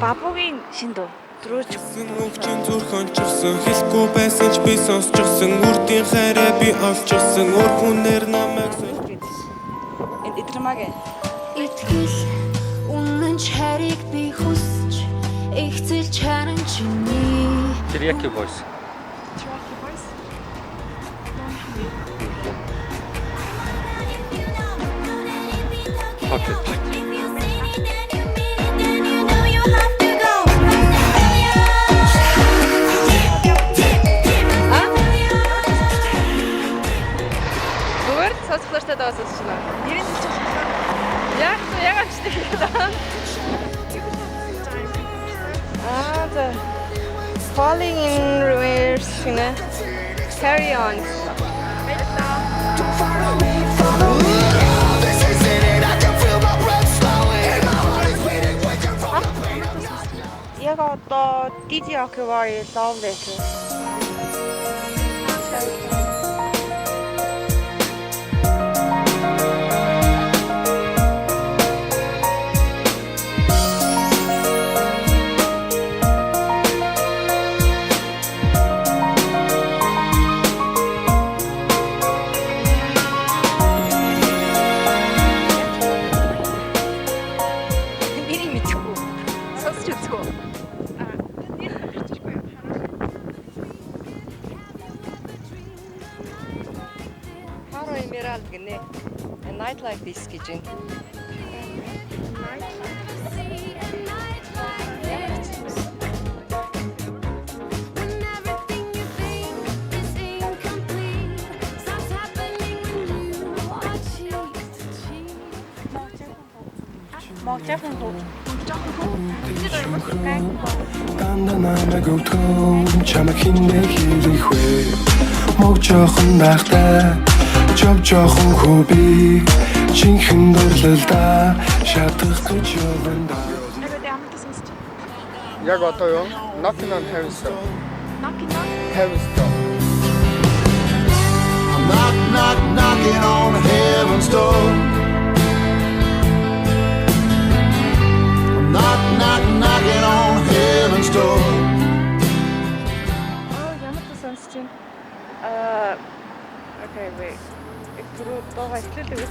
Бабуугийн шиндүү дөрөөж Өвчин зүрхэн чирсэн хэлэхгүй байсан ч би сонсчихсан үрдийн хайраа би олчихсан өөр хүнээр намайг энэ идрэмагэ Итгэл үнэн чариг би хүсч ихцэл чаран чиний Teriyaki Boys. Pocket. Зүгээр сонсголоостой даасаж байна. Нэрийн ч яагаад ч тийм байна. За Falling in reverse гэнэ. Carry on. Яг одоо DJ Akivari Love Letter. A night like this kitchen. намайг өвтгөн чамайг хинээ хийх вэ мог жоохон байхтай жоохон хөөби чинхэн дурлалдаа шатах гэж явна Яг одоо юу? Knocking on Heaven's Door. Knocking on Heaven's Door. I'm knocking on heaven's door. I'm knocking on heaven's door. ямар ч сонсож байна. Okay, wait. Экруу дуугаа эхлүүлээ үү?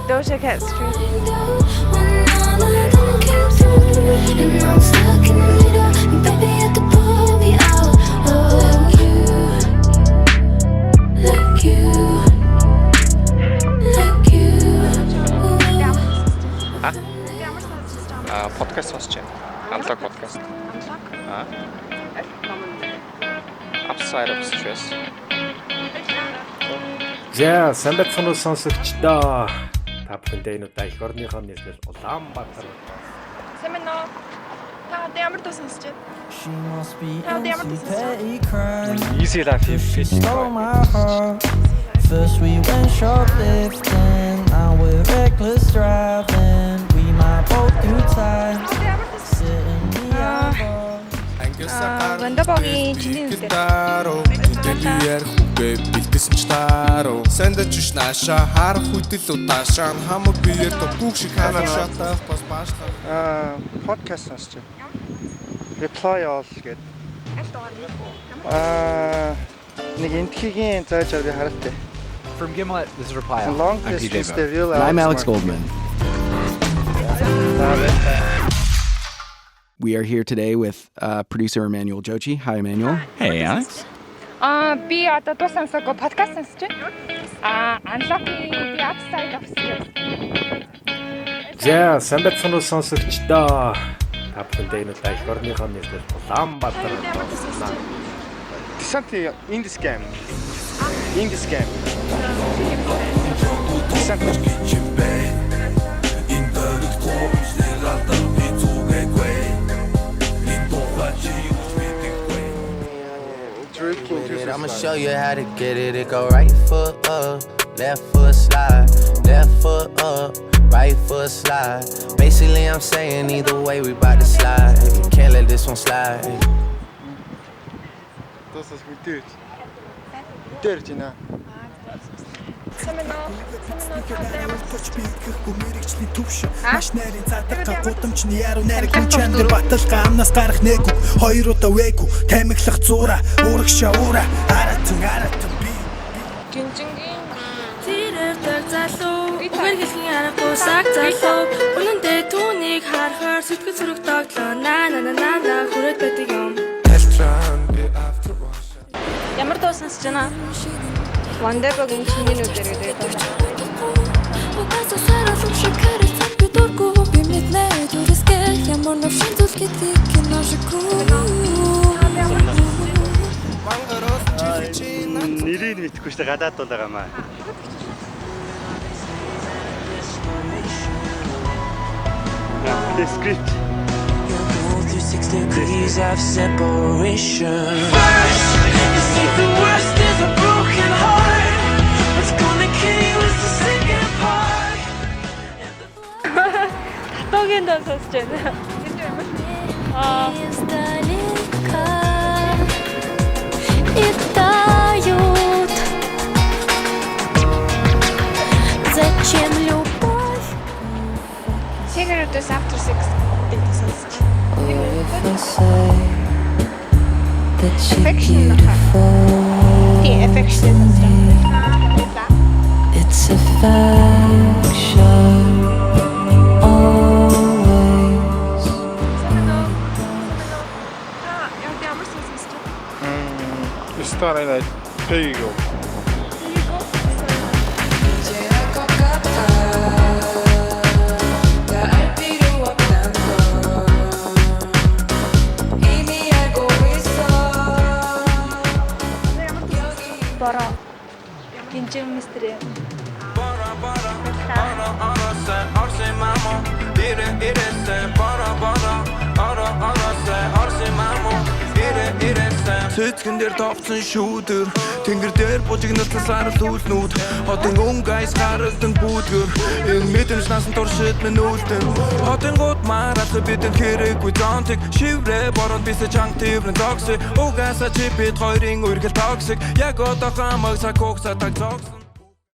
Doja Cat Street. And I'm stuck in the middle, baby, I could pull me out. Like you, like you, like you. Подкаст сонсож байна. Unlock podcast. Upside of stress. За, сайн байцгаана уу сонсогчдоо. Та бүхэндээ энэ удаа эх орныхоо нийслэл Улаанбаатар. Семено. Та ямар тус сонсож байна? She must be How the into amethyst petty crime. Easy life She is stole my heart. First we went shoplifting, now we're reckless driving. We might both do time. Sitting the outdoors. Вандабогийн чиний үстэй. Дэлгэр хүүгээ бэлдсэн ч тааруу сандаж биш нааша харах үдэл удаашаа хамаг биеэр дууг шиг ханаа шатах бас баашлаа Подкаст сонсож байна. Reply all гэдэг. Нэг энтхигийн заажаар би хараатай. From Gimlet, this is Reply All. Long I'm PJ distance Bo. the real And I'm Alex Goldman. We are here today with producer Emmanuel Jochi. Hi, Emmanuel. Hey, Alex. Би одоо дуу сонсоогүй подкаст сонсож байна. Unlocking the upside of stress. За, сайн байцгаана уу сонсогчдоо. Та бүхэндээ энэ удаа эх орныхоо нийслэл Улаанбаатар. Descent in this game. In this game. Descent. I'ma show you how to get it. It go right foot up, left foot slide, left foot up, right foot slide. Basically, I'm saying either way, we bout to slide. Can't let this one slide. Das ist mit Deutsch. Deutsch, ne? Битгэхгүй мэрэгчлийн төвш маш нарийн задарга гудамжны яруу найраг хүн чанар баталгаа амнаас гарах нэг үг хоёр удаа вээгүү тамиглах зуура урагшаа уура аратан би Гинжингийн Тэрээр дэг залуу Үгээр хэлхийн аргагүй саг залуу Үнэндээ түүнийг харахаар сэтгэл зүрх догтлоо на хүрээд байдаг юм ямар дуу сонсож байна? Вандебагийн чиний нүдээр гэдэг. Угаасаа саралуу шиг харилцаад би дургүй би мэднэ дүрсгэл ямар новшин зүйл гэдгийг киношгүй Нэрийг мэдэхгүй шүү дээ гадаад бол байгаа маа. The script. 6 degrees of separation. First, you see the worst is a broken heart. What's gonna kill you is the sinking part. Хатуугийн дуу сонсож байна. издалека и тают. Зачем любовь? Cigarette after 6 гэдэг сонсож. Affection. Yeah, affection. It's affection always. Ямар сонсож байна? Старый найт. There you go. Бороо. Гинжин мистер. Цэцгэн дээр товцсон шүүдэр тэнгэр дээр бужигнасан сарал үлнүүд хотын өнгөйс гаралдан бүүдгэр энэ мэдэмж насан туршид минь үлдэн хотын гууд мараас бидэнд хэрэггүй зонтик шиврэ борон бисэ чанг төврэн зогсё угаасаа чи бид хоёрын үргэл токсик яг одоо хамаг сакокса таг зогсон